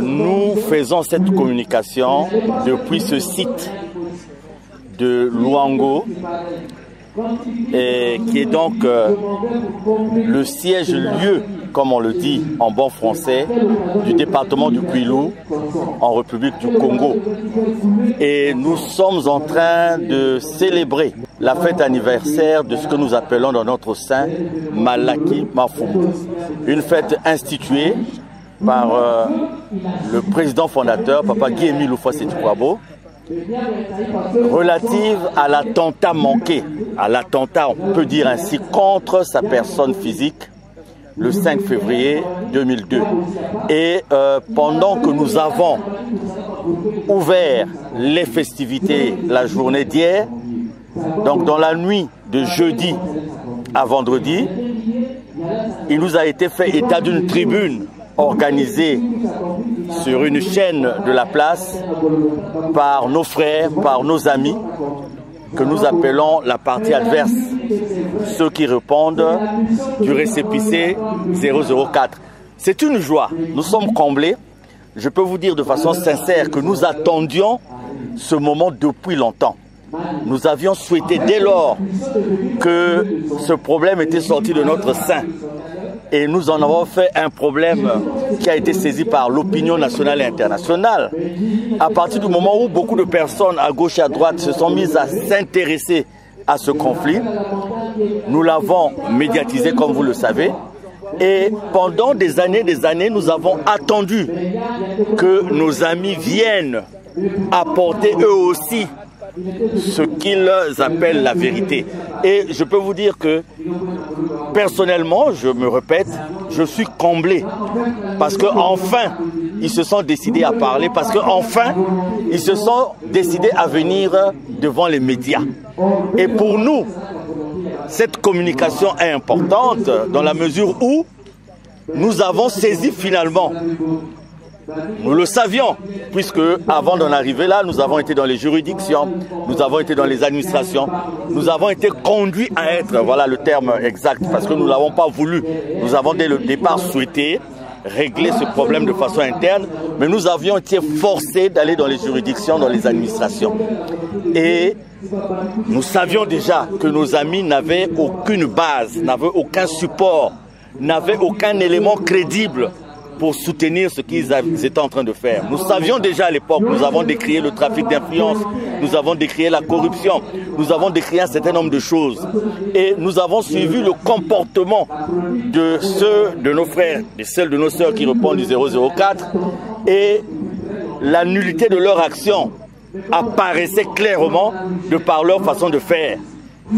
Nous faisons cette communication depuis ce site de Luango, qui est donc le siège-lieu, comme on le dit en bon français, du département du Kwilu en République du Congo. Et nous sommes en train de célébrer la fête anniversaire de ce que nous appelons dans notre sein Malaki Mafumu. Une fête instituée par le président fondateur, Papa Guy-Émile Houphouët-Boigny, relative à l'attentat manqué, à l'attentat, on peut dire ainsi, contre sa personne physique, le 5 février 2002. Et pendant que nous avons ouvert les festivités la journée d'hier, donc dans la nuit de jeudi à vendredi, il nous a été fait état d'une tribune organisée sur une chaîne de la place par nos frères, par nos amis, que nous appelons la partie adverse, ceux qui répondent du récépissé 004. C'est une joie, nous sommes comblés. Je peux vous dire de façon sincère que nous attendions ce moment depuis longtemps. Nous avions souhaité dès lors que ce problème était sorti de notre sein. Et nous en avons fait un problème qui a été saisi par l'opinion nationale et internationale. À partir du moment où beaucoup de personnes à gauche et à droite se sont mises à s'intéresser à ce conflit, nous l'avons médiatisé comme vous le savez. Et pendant des années, nous avons attendu que nos amis viennent apporter eux aussi ce qu'ils appellent la vérité. Et je peux vous dire que personnellement, je me répète, je suis comblé parce qu'enfin ils se sont décidés à parler, parce qu'enfin ils se sont décidés à venir devant les médias. Et pour nous, cette communication est importante dans la mesure où nous avons saisi finalement. Nous le savions, puisque avant d'en arriver là, nous avons été dans les juridictions, nous avons été dans les administrations, nous avons été conduits à être, voilà le terme exact, parce que nous ne l'avons pas voulu. Nous avons dès le départ souhaité régler ce problème de façon interne, mais nous avions été forcés d'aller dans les juridictions, dans les administrations. Et nous savions déjà que nos amis n'avaient aucune base, n'avaient aucun support, n'avaient aucun élément crédible pour soutenir ce qu'ils étaient en train de faire. Nous savions déjà à l'époque, nous avons décrié le trafic d'influence, nous avons décrié la corruption, nous avons décrié un certain nombre de choses. Et nous avons suivi le comportement de ceux de nos frères, de celles de nos sœurs qui répondent du 004, et la nullité de leur action apparaissait clairement de par leur façon de faire.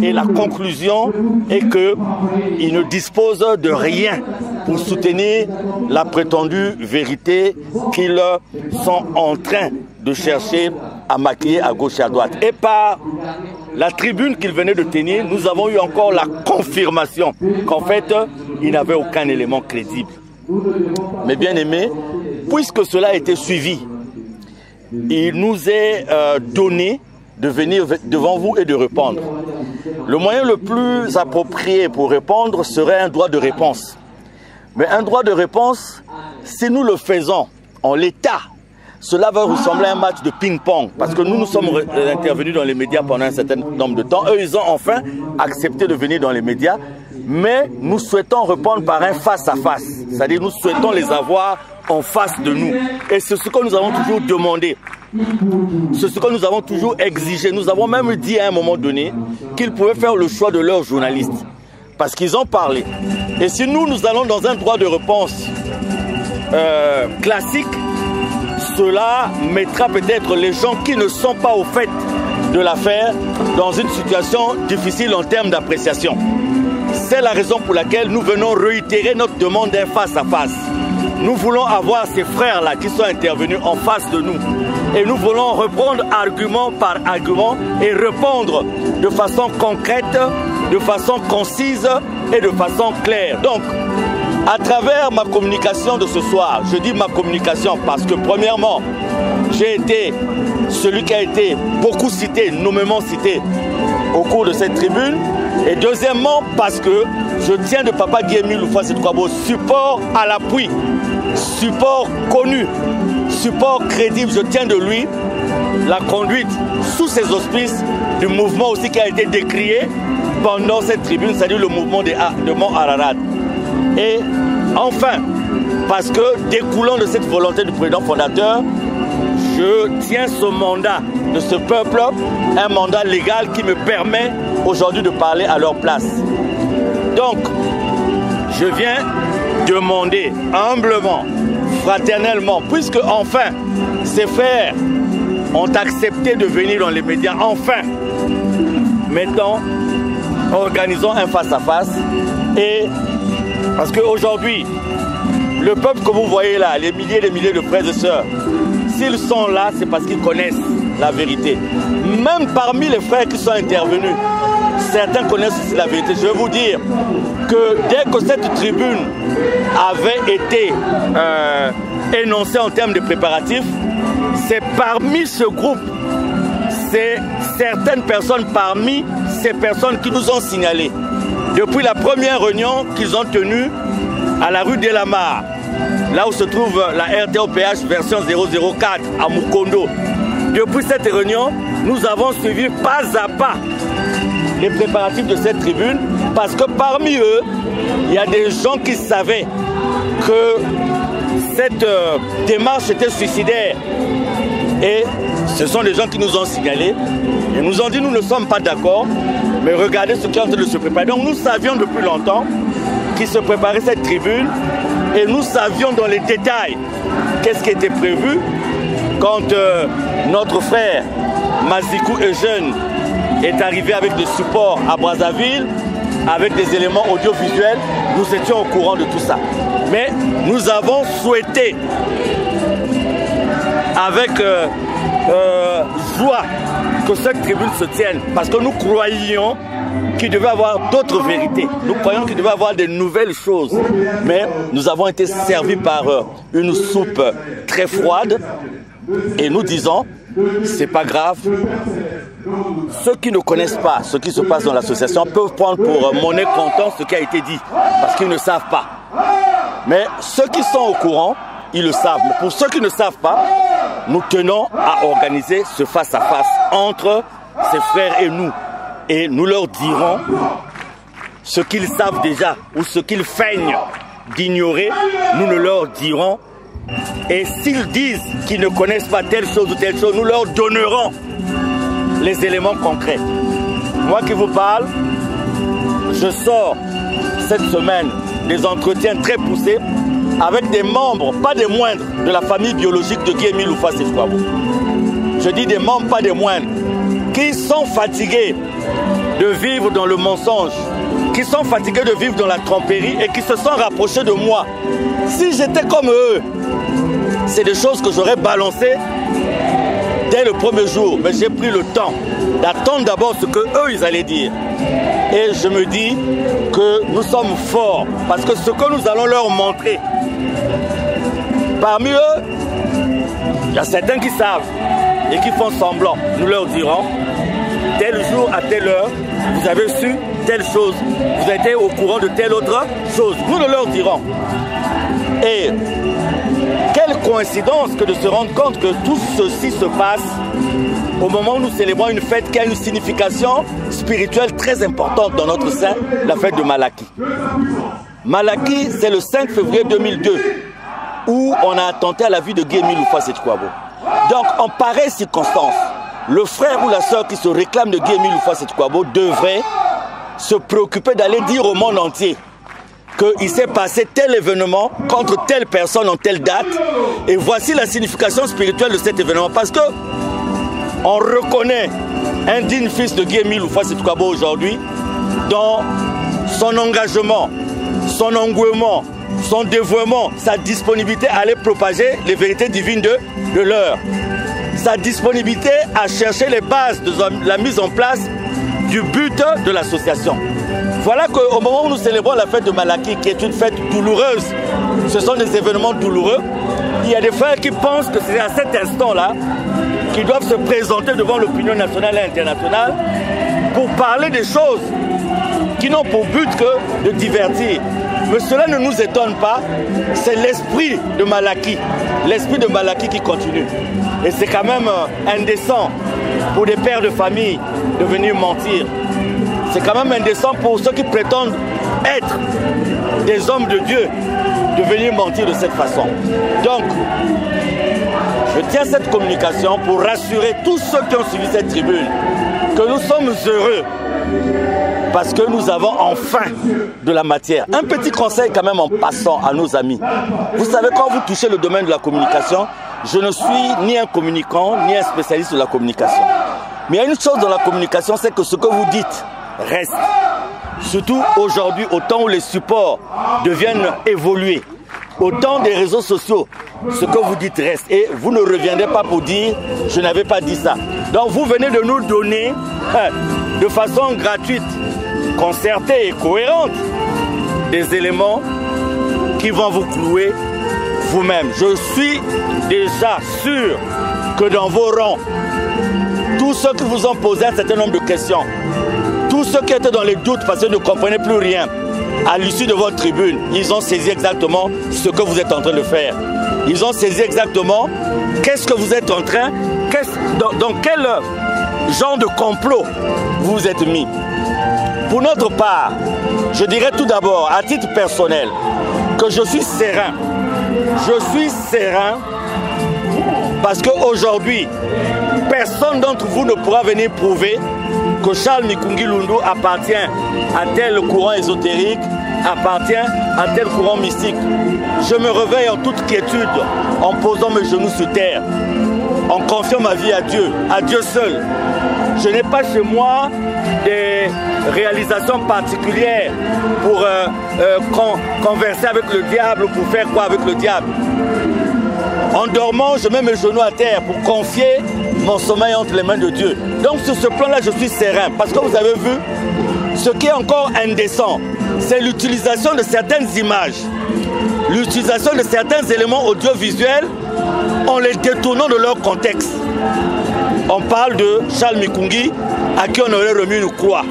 Et la conclusion est qu'ils ne disposent de rien pour soutenir la prétendue vérité qu'ils sont en train de chercher à maquiller à gauche et à droite. Et par la tribune qu'ils venaient de tenir, nous avons eu encore la confirmation qu'en fait, ils n'avaient aucun élément crédible. Mais bien aimés, puisque cela a été suivi, il nous est donné de venir devant vous et de répondre. Le moyen le plus approprié pour répondre serait un droit de réponse. Mais un droit de réponse, si nous le faisons en l'état, cela va ressembler à un match de ping-pong. Parce que nous sommes intervenus dans les médias pendant un certain nombre de temps. Eux, ils ont enfin accepté de venir dans les médias. Mais nous souhaitons répondre par un face-à-face. C'est-à-dire nous souhaitons les avoir en face de nous. Et c'est ce que nous avons toujours demandé. C'est ce que nous avons toujours exigé. Nous avons même dit à un moment donné qu'ils pouvaient faire le choix de leurs journalistes. Parce qu'ils ont parlé. Et si nous allons dans un droit de réponse classique, cela mettra peut-être les gens qui ne sont pas au fait de l'affaire dans une situation difficile en termes d'appréciation. C'est la raison pour laquelle nous venons réitérer notre demande d'un face-à-face. Nous voulons avoir ces frères-là qui sont intervenus en face de nous. Et nous voulons reprendre argument par argument et répondre de façon concrète, de façon concise et de façon claire. Donc, à travers ma communication de ce soir, je dis ma communication parce que premièrement, j'ai été celui qui a été beaucoup cité, nommément cité au cours de cette tribune. Et deuxièmement, parce que je tiens de Papa Guy-Émile Houphouët-Boigny support à l'appui support connu, support crédible, je tiens de lui la conduite sous ses auspices du mouvement aussi qui a été décrié pendant cette tribune, c'est-à-dire le mouvement de Mont Ararat. Et enfin, parce que découlant de cette volonté du président fondateur, je tiens ce mandat de ce peuple, un mandat légal qui me permet aujourd'hui de parler à leur place. Donc, je viens demander humblement, fraternellement, puisque enfin, ces frères ont accepté de venir dans les médias, enfin, maintenant, organisons un face-à-face. Et parce qu'aujourd'hui, le peuple que vous voyez là, les milliers et les milliers de frères et sœurs, s'ils sont là, c'est parce qu'ils connaissent la vérité. Même parmi les frères qui sont intervenus, certains connaissent aussi la vérité. Je vais vous dire que dès que cette tribune avait été énoncée en termes de préparatifs, c'est parmi ce groupe, c'est certaines personnes parmi ces personnes qui nous ont signalé, depuis la première réunion qu'ils ont tenue à la rue Delamar, là où se trouve la RTOPH version 004 à Mukondo. Depuis cette réunion, nous avons suivi pas à pas les préparatifs de cette tribune, parce que parmi eux, il y a des gens qui savaient que cette démarche était suicidaire. Et ce sont des gens qui nous ont signalé et nous ont dit nous ne sommes pas d'accord, mais regardez ce qui est en train de se préparer. Donc nous savions depuis longtemps qu'il se préparait cette tribune et nous savions dans les détails qu'est-ce qui était prévu quand notre frère Mazikou Eugène est arrivé avec des supports à Brazzaville, avec des éléments audiovisuels. Nous étions au courant de tout ça. Mais nous avons souhaité, avec joie, que cette tribune se tienne, parce que nous croyions qu'il devait y avoir d'autres vérités. Nous croyons qu'il devait y avoir de nouvelles choses. Mais nous avons été servis par une soupe très froide et nous disons, c'est pas grave. Ceux qui ne connaissent pas ce qui se passe dans l'association peuvent prendre pour monnaie comptante ce qui a été dit, parce qu'ils ne savent pas. Mais ceux qui sont au courant, ils le savent. Mais pour ceux qui ne savent pas, nous tenons à organiser ce face-à-face entre ces frères et nous. Et nous leur dirons ce qu'ils savent déjà ou ce qu'ils feignent d'ignorer, nous ne leur dirons. Et s'ils disent qu'ils ne connaissent pas telle chose ou telle chose, nous leur donnerons les éléments concrets. Moi qui vous parle, je sors cette semaine des entretiens très poussés avec des membres, pas des moindres, de la famille biologique de Guy-Émile Houphouët-Boigny. Je dis des membres, pas des moindres, qui sont fatigués de vivre dans le mensonge, qui sont fatigués de vivre dans la tromperie et qui se sont rapprochés de moi. Si j'étais comme eux, c'est des choses que j'aurais balancées dès le premier jour, mais j'ai pris le temps d'attendre d'abord ce qu'eux, ils allaient dire. Et je me dis que nous sommes forts, parce que ce que nous allons leur montrer, parmi eux, il y a certains qui savent et qui font semblant. Nous leur dirons, tel jour à telle heure, vous avez su telle chose, vous avez été au courant de telle autre chose. Nous le leur dirons. Et quelle coïncidence que de se rendre compte que tout ceci se passe au moment où nous célébrons une fête qui a une signification spirituelle très importante dans notre sein, la fête de Malaki. Malaki, c'est le 5 février 2002, où on a attenté à la vie de Guy-Émile Houphouët-Boigny. Donc, en pareille circonstance, le frère ou la sœur qui se réclame de Guy-Émile Houphouët-Boigny devrait se préoccuper d'aller dire au monde entier qu'il s'est passé tel événement contre telle personne en telle date, et voici la signification spirituelle de cet événement. Parce que on reconnaît un digne fils de Guy-Émile Houphouët-Boigny aujourd'hui dans son engagement, son engouement, son dévouement, sa disponibilité à aller propager les vérités divines de l'heure, sa disponibilité à chercher les bases de la mise en place du but de l'association. Voilà qu'au moment où nous célébrons la fête de Malaki, qui est une fête douloureuse, ce sont des événements douloureux, il y a des frères qui pensent que c'est à cet instant-là qu'ils doivent se présenter devant l'opinion nationale et internationale pour parler des choses qui n'ont pour but que de divertir. Mais cela ne nous étonne pas, c'est l'esprit de Malachie. L'esprit de Malachie qui continue. Et c'est quand même indécent pour des pères de famille de venir mentir. C'est quand même indécent pour ceux qui prétendent être des hommes de Dieu de venir mentir de cette façon. Donc, je tiens cette communication pour rassurer tous ceux qui ont suivi cette tribune que nous sommes heureux parce que nous avons enfin de la matière. Un petit conseil quand même en passant à nos amis. Vous savez, quand vous touchez le domaine de la communication, je ne suis ni un communicant, ni un spécialiste de la communication. Mais il y a une chose dans la communication, c'est que ce que vous dites reste. Surtout aujourd'hui, au temps où les supports deviennent évolués, au temps des réseaux sociaux, ce que vous dites reste. Et vous ne reviendrez pas pour dire « je n'avais pas dit ça ». Donc vous venez de nous donner de façon gratuite, concertée et cohérente des éléments qui vont vous clouer vous-même. Je suis déjà sûr que dans vos rangs, tous ceux qui vous ont posé un certain nombre de questions, tous ceux qui étaient dans les doutes parce qu'ils ne comprenaient plus rien, à l'issue de votre tribune, ils ont saisi exactement ce que vous êtes en train de faire. Ils ont saisi exactement qu'est-ce que vous êtes en train, dans quel genre de complot vous vous êtes mis. Pour notre part, je dirais tout d'abord, à titre personnel, que je suis serein. Je suis serein parce qu'aujourd'hui, personne d'entre vous ne pourra venir prouver que Charles Mikungi Lundu appartient à tel courant ésotérique, appartient à tel courant mystique. Je me réveille en toute quiétude, en posant mes genoux sur terre, en confiant ma vie à Dieu seul. Je n'ai pas chez moi des réalisations particulières pour converser avec le diable ou pour faire quoi avec le diable. En dormant, je mets mes genoux à terre pour confier mon sommeil entre les mains de Dieu. Donc sur ce plan-là, je suis serein. Parce que vous avez vu, ce qui est encore indécent, c'est l'utilisation de certaines images, l'utilisation de certains éléments audiovisuels en les détournant de leur contexte. On parle de Charles Mikungi, à qui on aurait remis une croix.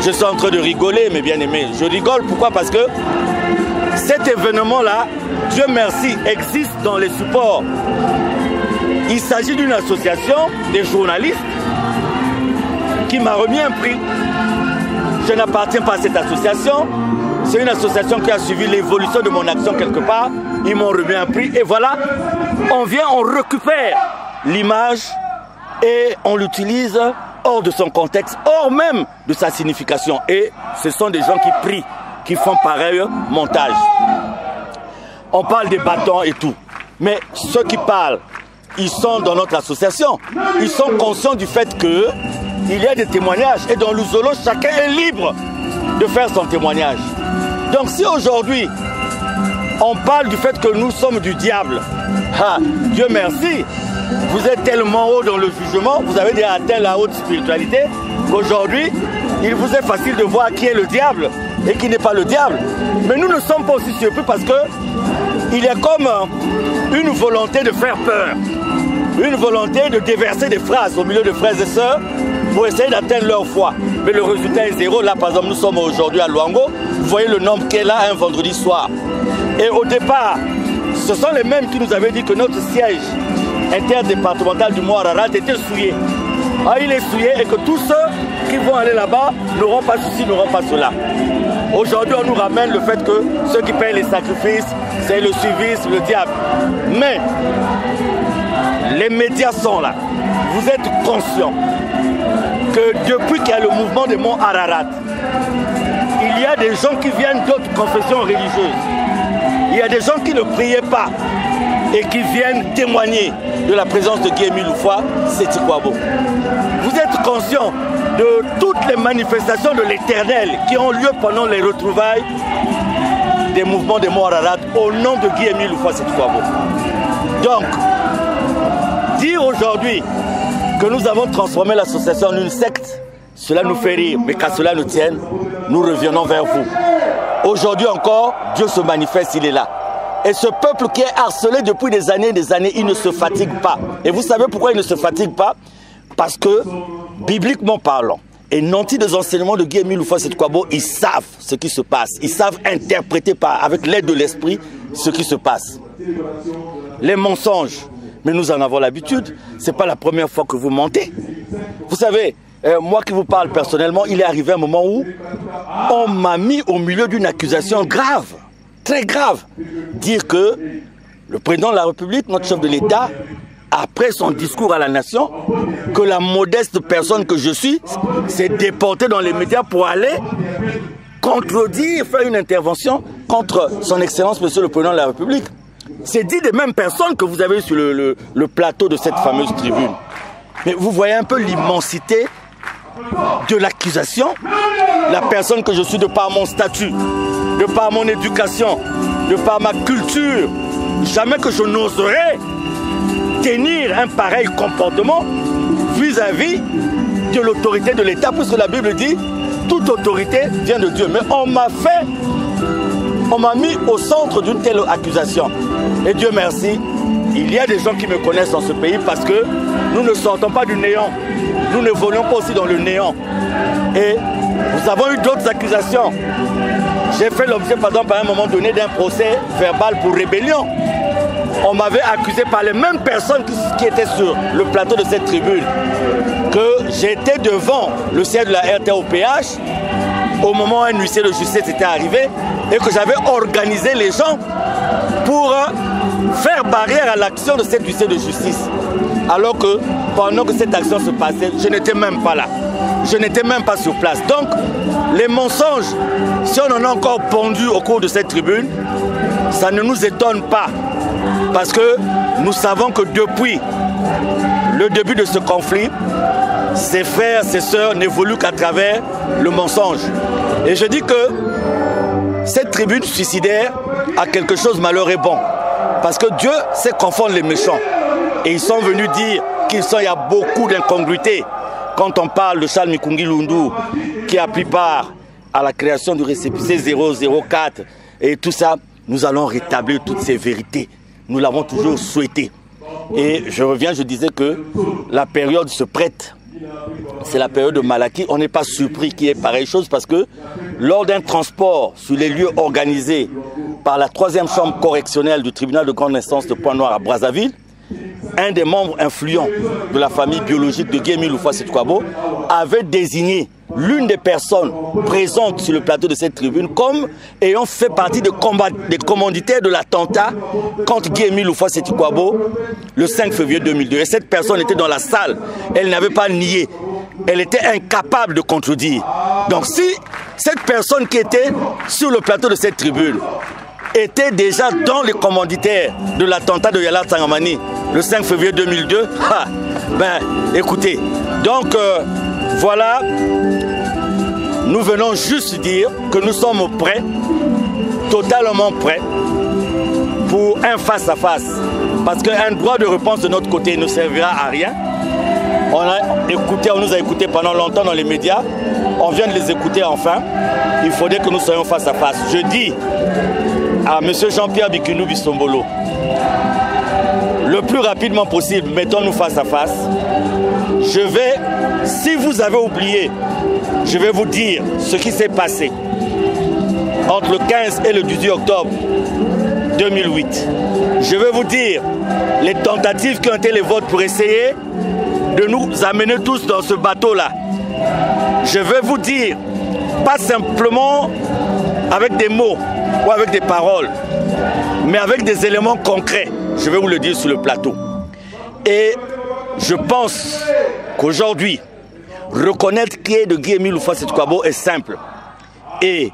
Je suis en train de rigoler, mes bien-aimés. Je rigole, pourquoi? Parce que cet événement-là, Dieu merci, existe dans les supports. Il s'agit d'une association des journalistes qui m'a remis un prix. Je n'appartiens pas à cette association. C'est une association qui a suivi l'évolution de mon action quelque part. Ils m'ont remis un prix. Et voilà, on récupère l'image et on l'utilise hors de son contexte, hors même de sa signification. Et ce sont des gens qui prient, qui font pareil montage. On parle des bâtons et tout. Mais ceux qui parlent, ils sont dans notre association. Ils sont conscients du fait qu'il y a des témoignages. Et dans l'Ouzolo, chacun est libre de faire son témoignage. Donc si aujourd'hui, on parle du fait que nous sommes du diable, Dieu merci, vous êtes tellement haut dans le jugement, vous avez déjà atteint la haute spiritualité, qu'aujourd'hui, il vous est facile de voir qui est le diable et qui n'est pas le diable. Mais nous ne sommes pas aussi surpris parce que il y a comme une volonté de faire peur, une volonté de déverser des phrases au milieu de frères et sœurs pour essayer d'atteindre leur foi. Mais le résultat est zéro. Là, par exemple, nous sommes aujourd'hui à Luango. Vous voyez le nombre qui est là un vendredi soir. Et au départ, ce sont les mêmes qui nous avaient dit que notre siège interdépartemental du Mont Ararat était souillé. Il est souillé et que tous ceux qui vont aller là-bas n'auront pas ceci, n'auront pas cela. Aujourd'hui, on nous ramène le fait que ceux qui payent les sacrifices, c'est le suivisme, le diable. Mais les médias sont là. Vous êtes conscients que depuis qu'il y a le mouvement des monts Ararat, il y a des gens qui viennent d'autres confessions religieuses. Il y a des gens qui ne priaient pas et qui viennent témoigner de la présence de Guy Émile Loufoua, c'est Tikwabo. Vous êtes conscients de toutes les manifestations de l'Éternel qui ont lieu pendant les retrouvailles des mouvements des monts Ararat au nom de Guy Émile Loufoua, c'est Tikwabo. Donc, dire aujourd'hui que nous avons transformé l'association en une secte, cela nous fait rire, mais qu'à cela nous tienne, nous revenons vers vous. Aujourd'hui encore, Dieu se manifeste, il est là. Et ce peuple qui est harcelé depuis des années, il ne se fatigue pas. Et vous savez pourquoi il ne se fatigue pas? Parce que, bibliquement parlant, et nantis des enseignements de Guy-Émile Houphouët-Boigny, ils savent ce qui se passe. Ils savent interpréter avec l'aide de l'esprit ce qui se passe. Les mensonges, mais nous en avons l'habitude, ce n'est pas la première fois que vous mentez. Vous savez, moi qui vous parle personnellement, il est arrivé un moment où on m'a mis au milieu d'une accusation grave, très grave. Dire que le président de la République, notre chef de l'État, après son discours à la nation, que la modeste personne que je suis s'est déportée dans les médias pour aller contredire, faire une intervention contre son Excellence, Monsieur le Président de la République. C'est dit des mêmes personnes que vous avez sur le plateau de cette fameuse tribune. Mais vous voyez un peu l'immensité de l'accusation. La personne que je suis de par mon statut, de par mon éducation, de par ma culture, jamais que je n'oserais tenir un pareil comportement vis-à-vis de l'autorité de l'État, puisque la Bible dit toute autorité vient de Dieu. Mais on m'a mis au centre d'une telle accusation. Et Dieu merci, il y a des gens qui me connaissent dans ce pays parce que nous ne sortons pas du néant. Nous n'évoluons pas aussi dans le néant. Et nous avons eu d'autres accusations. J'ai fait l'objet, par exemple, à un moment donné, d'un procès verbal pour rébellion. On m'avait accusé par les mêmes personnes qui étaient sur le plateau de cette tribune que j'étais devant le siège de la RTOPH au moment où un huissier de justice était arrivé et que j'avais organisé les gens pour faire barrière à l'action de cet huissier de justice. Alors que pendant que cette action se passait, je n'étais même pas là. Je n'étais même pas sur place. Donc, les mensonges, si on en a encore pondu au cours de cette tribune, ça ne nous étonne pas. Parce que nous savons que depuis le début de ce conflit, ses frères, ses sœurs n'évoluent qu'à travers le mensonge. Et je dis que cette tribune suicidaire a quelque chose, malheur et bon. Parce que Dieu sait confondre les méchants. Et ils sont venus dire qu'il y a beaucoup d'incongruités. Quand on parle de Charles Mikungi Lundu, qui a pris part à la création du récépissé 004 et tout ça, nous allons rétablir toutes ces vérités. Nous l'avons toujours souhaité. Et je reviens, je disais que la période se prête. C'est la période de Malaki. On n'est pas surpris qu'il y ait pareille chose parce que lors d'un transport sur les lieux organisés par la 3e chambre correctionnelle du tribunal de grande instance de Pointe-Noire à Brazzaville, un des membres influents de la famille biologique de Guy-Émile Houphouët-Boigny avait désigné l'une des personnes présentes sur le plateau de cette tribune comme ayant fait partie des commanditaires de l'attentat contre Guy-Émile Houphouët-Boigny le 5 février 2002. Et cette personne était dans la salle, elle n'avait pas nié, elle était incapable de contredire. Donc si cette personne qui était sur le plateau de cette tribune était déjà dans les commanditaires de l'attentat de Yala Tsangamani le 5 février 2002, ben écoutez, donc voilà, nous venons juste dire que nous sommes prêts, totalement prêts, pour un face-à-face. Parce qu'un droit de réponse de notre côté ne servira à rien. On nous a écoutés pendant longtemps dans les médias, on vient de les écouter enfin, il faudrait que nous soyons face-à-face. Je dis à M. Jean-Pierre Bikinu Bisombolo, le plus rapidement possible, mettons-nous face à face. Si vous avez oublié, je vais vous dire ce qui s'est passé entre le 15 et le 18 octobre 2008. Je vais vous dire les tentatives qui ont été les vôtres pour essayer de nous amener tous dans ce bateau-là. Je vais vous dire, pas simplement avec des mots ou avec des paroles, mais avec des éléments concrets. Je vais vous le dire sur le plateau. Et je pense qu'aujourd'hui, reconnaître qui est de Guy-Émile Houphouët-Boigny est simple. Et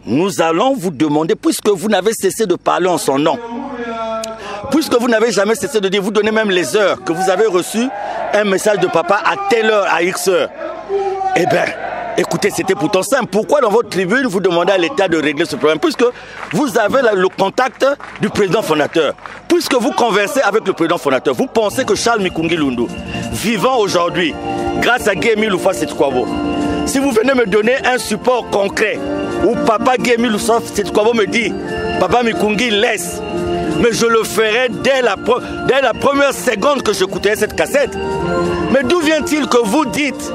nous allons vous demander, puisque vous n'avez cessé de parler en son nom, puisque vous n'avez jamais cessé de dire, vous donnez même les heures que vous avez reçu un message de papa à telle heure, à X heure. Eh bien, écoutez, c'était pourtant simple. Pourquoi dans votre tribune, vous demandez à l'État de régler ce problème? Puisque vous avez le contact du président fondateur. Puisque vous conversez avec le président fondateur. Vous pensez que Charles Mikungi Lundu, vivant aujourd'hui, grâce à Guy-Émile Houphouët-Boigny, si vous venez me donner un support concret, où papa Guy-Émile Houphouët-Boigny me dit, papa Mikungi laisse, mais je le ferai dès la première seconde que j'écouterai cette cassette. Mais d'où vient-il que vous dites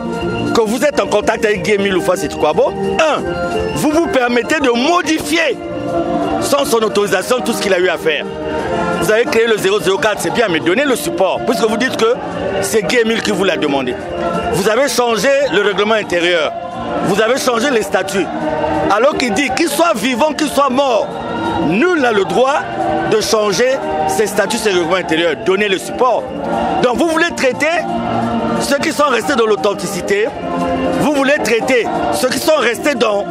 que vous êtes en contact avec Guy Émile Houphouët-Boigny, vous vous permettez de modifier sans son autorisation tout ce qu'il a eu à faire. Vous avez créé le 004, c'est bien, mais donnez le support, puisque vous dites que c'est Guy Émile qui vous l'a demandé. Vous avez changé le règlement intérieur, vous avez changé les statuts, alors qu'il dit qu'il soit vivant, qu'il soit mort, nul n'a le droit de changer ses statuts, ses règlements intérieurs. Donnez le support. Donc vous voulez traiter ceux qui sont restés dans l'authenticité, vous voulez traiter ceux qui sont restés dans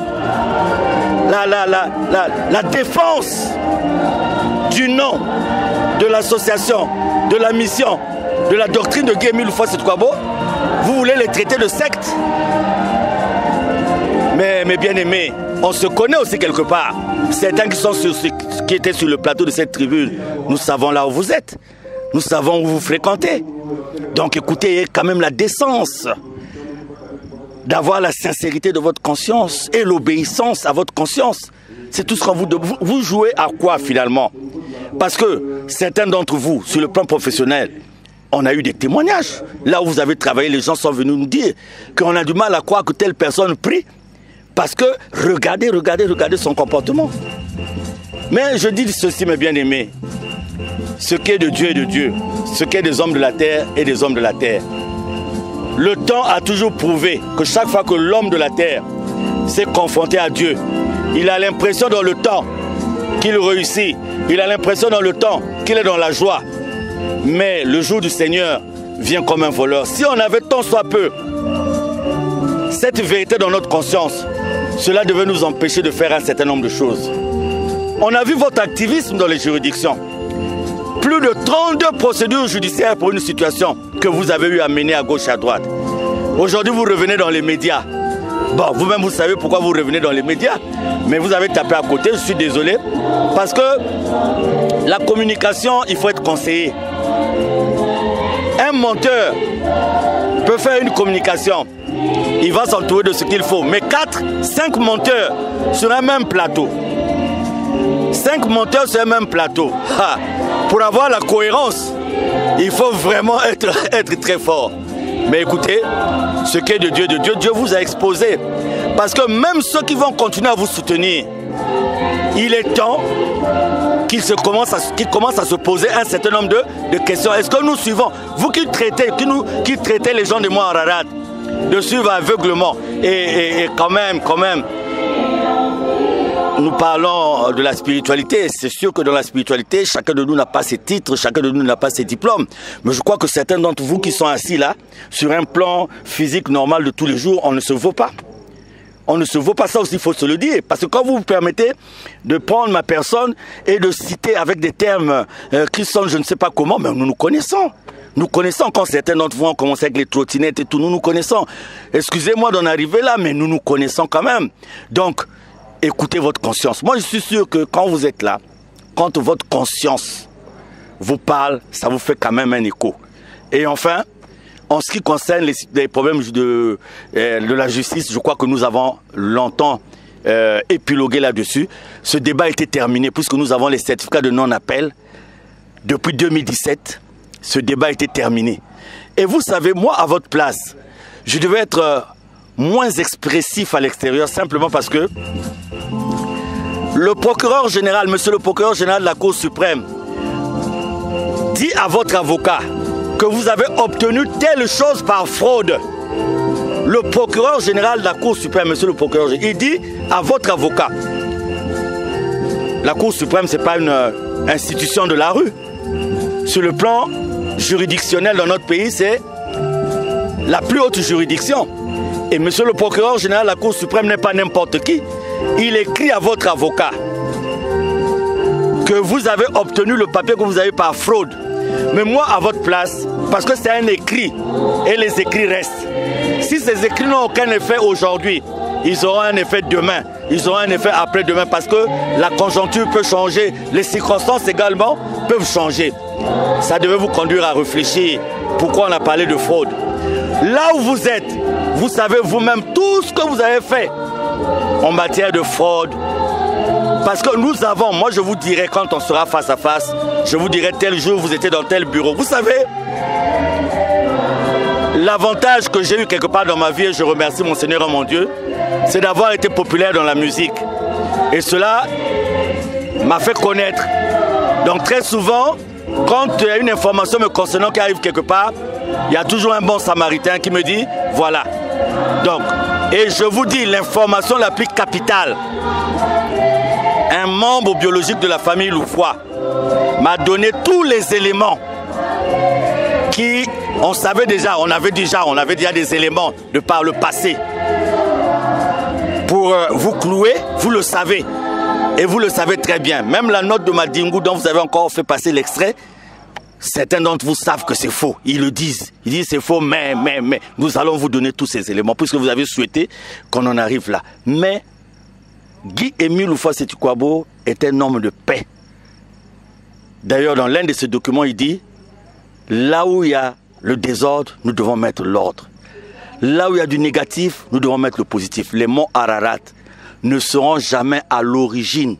la défense du nom, de l'association, de la mission, de la doctrine de Guy Émile Houphouët-Boigny, vous voulez les traiter de secte. Mais bien aimés, on se connaît aussi quelque part. Certains qui étaient sur le plateau de cette tribune, nous savons là où vous êtes. Nous savons où vous fréquentez. Donc écoutez, il y a quand même la décence d'avoir la sincérité de votre conscience et l'obéissance à votre conscience. C'est tout ce qu'on vous jouez à quoi finalement? Parce que certains d'entre vous, sur le plan professionnel, on a eu des témoignages. Là où vous avez travaillé, les gens sont venus nous dire qu'on a du mal à croire que telle personne prie. Parce que regardez son comportement. Mais je dis ceci, mes bien-aimés. Ce qui est de Dieu est de Dieu. Ce qui est des hommes de la terre est des hommes de la terre. Le temps a toujours prouvé que chaque fois que l'homme de la terre s'est confronté à Dieu, il a l'impression dans le temps qu'il réussit. Il a l'impression dans le temps qu'il est dans la joie. Mais le jour du Seigneur vient comme un voleur. Si on avait tant soit peu cette vérité dans notre conscience, cela devait nous empêcher de faire un certain nombre de choses. On a vu votre activisme dans les juridictions. Plus de 32 procédures judiciaires pour une situation que vous avez eu à mener à gauche et à droite. Aujourd'hui, vous revenez dans les médias. Bon, vous-même, vous savez pourquoi vous revenez dans les médias. Mais vous avez tapé à côté, je suis désolé. Parce que la communication, il faut être conseillé. Un menteur peut faire une communication. Il va s'entourer de ce qu'il faut. Mais 4, 5 menteurs sur un même plateau. 5 menteurs sur un même plateau. Pour avoir la cohérence, il faut vraiment être très fort. Mais écoutez, ce qui est de Dieu, Dieu vous a exposé. Parce que même ceux qui vont continuer à vous soutenir, il est temps qu'ils commencent à se poser un certain nombre de questions. Est-ce que nous suivons, vous qui traitez les gens de moi en rarade, de suivre aveuglement et quand même, nous parlons de la spiritualité. C'est sûr que dans la spiritualité, chacun de nous n'a pas ses titres, chacun de nous n'a pas ses diplômes. Mais je crois que certains d'entre vous qui sont assis là, sur un plan physique normal de tous les jours, on ne se vaut pas. On ne se vaut pas, ça aussi, il faut se le dire. Parce que quand vous vous permettez de prendre ma personne et de citer avec des termes qui sont je ne sais pas comment, mais nous nous connaissons. Nous connaissons quand certains d'entre vous ont commencé avec les trottinettes et tout, nous nous connaissons. Excusez-moi d'en arriver là, mais nous nous connaissons quand même. Donc, écoutez votre conscience. Moi, je suis sûr que quand vous êtes là, quand votre conscience vous parle, ça vous fait quand même un écho. Et enfin, en ce qui concerne les problèmes de la justice, je crois que nous avons longtemps épilogué là-dessus. Ce débat a été terminé puisque nous avons les certificats de non-appel. Depuis 2017, ce débat a été terminé. Et vous savez, moi, à votre place, je devais être moins expressif à l'extérieur simplement parce que le procureur général, monsieur le procureur général de la Cour suprême, dit à votre avocat que vous avez obtenu telle chose par fraude. Le procureur général de la Cour suprême, monsieur le procureur, il dit à votre avocat, la Cour suprême, ce n'est pas une institution de la rue. Sur le plan juridictionnel dans notre pays, c'est la plus haute juridiction. Et monsieur le procureur général de la Cour suprême n'est pas n'importe qui. Il écrit à votre avocat que vous avez obtenu le papier que vous avez par fraude. Mais moi, à votre place, parce que c'est un écrit, et les écrits restent. Si ces écrits n'ont aucun effet aujourd'hui, ils auront un effet demain, ils auront un effet après-demain, parce que la conjoncture peut changer, les circonstances également peuvent changer. Ça devait vous conduire à réfléchir pourquoi on a parlé de fraude. Là où vous êtes, vous savez vous-même tout ce que vous avez fait en matière de fraude. Parce que nous avons, moi je vous dirai quand on sera face à face, je vous dirai tel jour vous étiez dans tel bureau. Vous savez, L'avantage que j'ai eu quelque part dans ma vie, et je remercie mon Seigneur et mon Dieu, c'est d'avoir été populaire dans la musique. Et cela m'a fait connaître. Donc très souvent, quand il y a une information me concernant qui arrive quelque part, il y a toujours un bon samaritain qui me dit, voilà. Donc, et je vous dis, l'information la plus capitale, un membre biologique de la famille Loufoua m'a donné tous les éléments qui, on savait déjà, on avait déjà des éléments de par le passé. Pour vous clouer, vous le savez. Et vous le savez très bien. Même la note de Madingou dont vous avez encore fait passer l'extrait, certains d'entre vous savent que c'est faux. Ils le disent. Ils disent c'est faux, mais. Nous allons vous donner tous ces éléments puisque vous avez souhaité qu'on en arrive là. Mais Guy-Émile Loufoua Sétikwabo est un homme de paix. D'ailleurs, dans l'un de ses documents, il dit là où il y a le désordre, nous devons mettre l'ordre. Là où il y a du négatif, nous devons mettre le positif. Les monts Ararat ne seront jamais à l'origine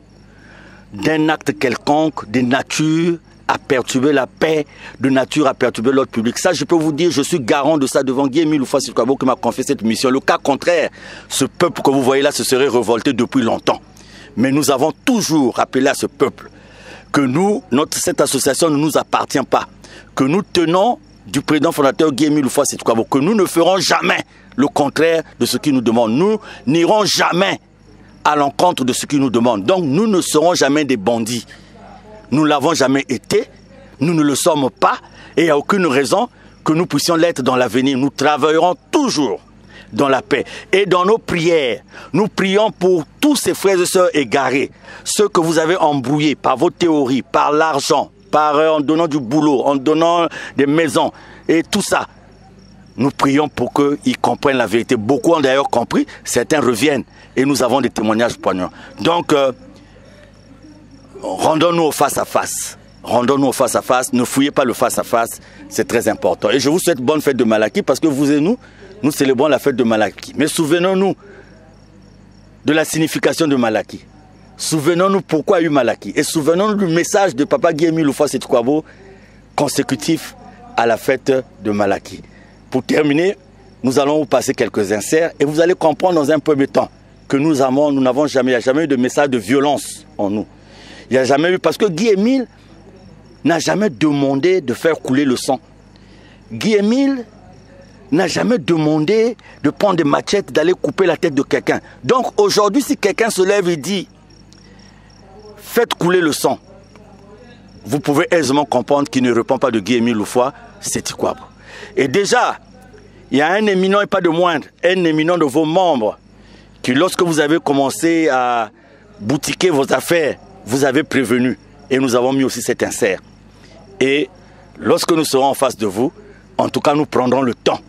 d'un acte quelconque de nature à perturber la paix, de nature à perturber l'ordre public. Ça, je peux vous dire, je suis garant de ça devant Guy-Émile Loufoua Sétikwabo qui m'a confié cette mission. Le cas contraire, ce peuple que vous voyez là se serait révolté depuis longtemps. Mais nous avons toujours rappelé à ce peuple que cette association ne nous appartient pas, que nous tenons du président fondateur Guy-Émile Loufoua Sétikwabo, que nous ne ferons jamais le contraire de ce qu'il nous demande. Nous n'irons jamais à l'encontre de ce qu'il nous demande. Donc nous ne serons jamais des bandits. Nous ne l'avons jamais été, nous ne le sommes pas, et il n'y a aucune raison que nous puissions l'être dans l'avenir. Nous travaillerons toujours dans la paix. Et dans nos prières, nous prions pour tous ces frères et sœurs égarés, ceux que vous avez embrouillés par vos théories, par l'argent, en donnant du boulot, en donnant des maisons, et tout ça. Nous prions pour qu'ils comprennent la vérité. Beaucoup ont d'ailleurs compris, certains reviennent, et nous avons des témoignages poignants. Donc, rendons-nous au face-à-face. Rendons-nous au face-à-face. Ne fouillez pas le face-à-face. C'est très important. Et je vous souhaite bonne fête de Malaki parce que vous et nous célébrons la fête de Malaki. Mais souvenons-nous de la signification de Malaki. Souvenons-nous pourquoi il y a eu Malaki. Et souvenons-nous du message de Papa Guy-Émile Loufoua Sétikwabo consécutif à la fête de Malaki. Pour terminer, nous allons vous passer quelques inserts et vous allez comprendre dans un premier temps que il n'y a jamais eu de message de violence en nous. Il n'y a jamais eu, parce que Guy-Émile n'a jamais demandé de faire couler le sang. Guy-Émile n'a jamais demandé de prendre des machettes, d'aller couper la tête de quelqu'un. Donc aujourd'hui, si quelqu'un se lève et dit « Faites couler le sang », vous pouvez aisément comprendre qu'il ne répond pas de Guy-Émile Loufoua Sétikwabo. Et déjà, il y a un éminent et pas de moindre, un éminent de vos membres qui, lorsque vous avez commencé à boutiquer vos affaires, vous avez prévenu. Et nous avons mis aussi cet insert. Et lorsque nous serons en face de vous, en tout cas, nous prendrons le temps.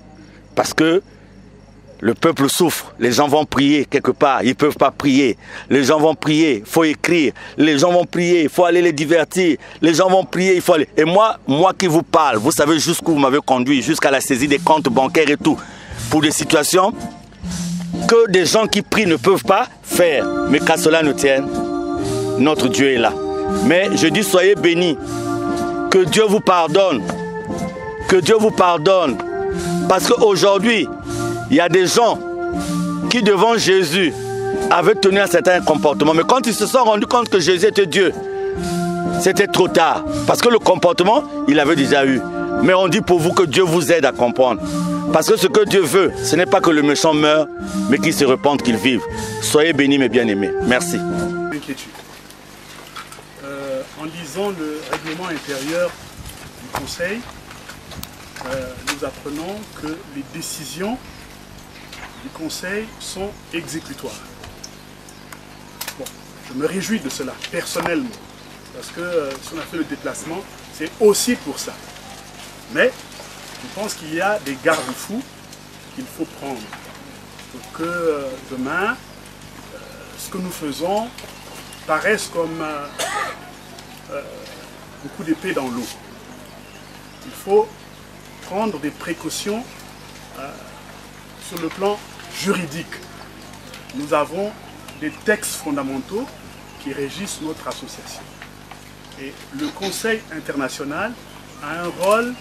Parce que le peuple souffre. Les gens vont prier quelque part. Ils ne peuvent pas prier. Les gens vont prier. Il faut écrire. Les gens vont prier. Il faut aller les divertir. Les gens vont prier. Il faut aller. Et moi qui vous parle, vous savez jusqu'où vous m'avez conduit, jusqu'à la saisie des comptes bancaires et tout. Pour des situations que des gens qui prient ne peuvent pas faire. Mais qu'à cela ne tienne, notre Dieu est là. Mais je dis, soyez bénis. Que Dieu vous pardonne. Que Dieu vous pardonne. Parce qu'aujourd'hui, il y a des gens qui, devant Jésus, avaient tenu un certain comportement. Mais quand ils se sont rendus compte que Jésus était Dieu, c'était trop tard. Parce que le comportement, il avait déjà eu. Mais on dit pour vous que Dieu vous aide à comprendre. Parce que ce que Dieu veut, ce n'est pas que le méchant meure, mais qu'il se repente, qu'il vive. Soyez bénis, mes bien-aimés. Merci. En lisant le règlement intérieur du Conseil, nous apprenons que les décisions du Conseil sont exécutoires. Bon, je me réjouis de cela, personnellement, parce que si on a fait le déplacement, c'est aussi pour ça. Mais je pense qu'il y a des garde-fous qu'il faut prendre pour que demain, ce que nous faisons paraisse comme un coup d'épée dans l'eau. Il faut prendre des précautions sur le plan juridique. Nous avons des textes fondamentaux qui régissent notre association. Et le Conseil international a un rôle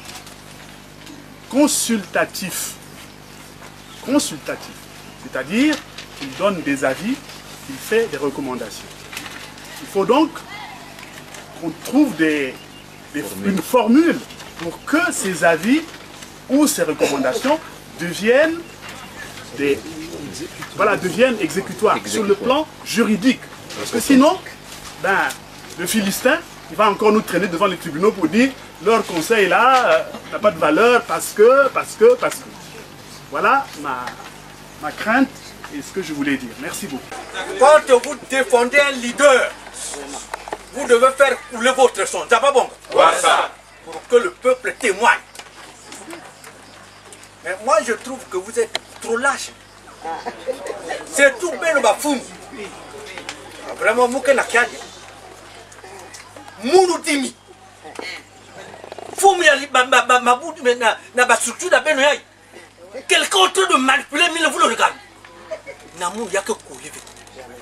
consultatif. Consultatif. C'est-à-dire qu'il donne des avis, il fait des recommandations. Il faut donc qu'on trouve une formule pour que ces avis ou ces recommandations deviennent exécutoires sur le plan juridique. Parce que sinon, le Philistin, il va encore nous traîner devant les tribunaux pour dire leur conseil là n'a pas de valeur parce que. Voilà ma crainte et ce que je voulais dire. Merci beaucoup. Quand vous défendez un leader, vous devez faire couler votre sang. C'est pas bon? Pour que le peuple témoigne. Mais moi je trouve que vous êtes trop lâche. C'est tout bien bafoum. Vraiment, Mouké n'a qu'à dire. Mounou Dimi. Foumi n'a pas structure de Benoît. Quelqu'un en train de manipuler, mais vous le regardez. Namou, il n'y a que couler.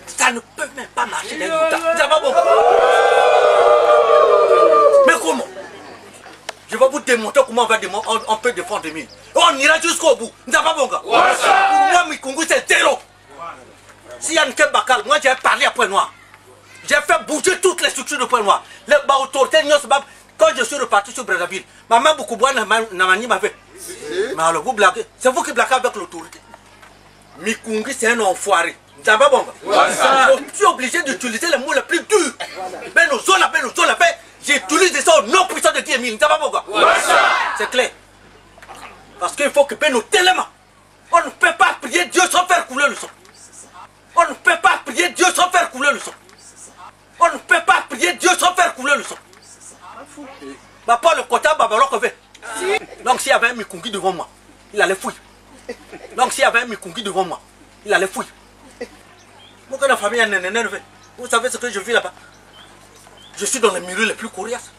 Ça ne peut même pas marcher. C'est pas bon. Mais comment? Je vais vous démontrer comment on peut défendre 2000. On ira jusqu'au bout. C'est pas bon. Pour moi, Mikungu, c'est zéro. Si y a une Bakal, moi j'ai parlé à Point Noir. J'ai fait bouger toutes les structures de Point Noir. Les autorités, quand je suis reparti sur Brazzaville, maman Boukouboua m'a fait. Mais alors vous blaguez, c'est vous qui blaguez avec l'autorité. Mikungu c'est un enfoiré. C'est pas bon. Je suis obligé d'utiliser les mots les plus durs. J'utilise des sons non puissants de 10 000. C'est pas bon. C'est clair. Parce qu'il faut que nous tellement. On ne peut pas prier Dieu sans faire couler le sang. On ne peut pas prier Dieu sans faire couler le sang. On ne peut pas prier Dieu sans faire couler le sang. Pas le quota Babalo qu'on fait. Donc s'il y avait un Mikungi devant moi, il allait fouiller. Donc s'il y avait un Mikungi devant moi, il allait fouiller. Pourquoi la famille a nénéné? Vous savez ce que je vis là-bas? Je suis dans les milieux les plus coriaces.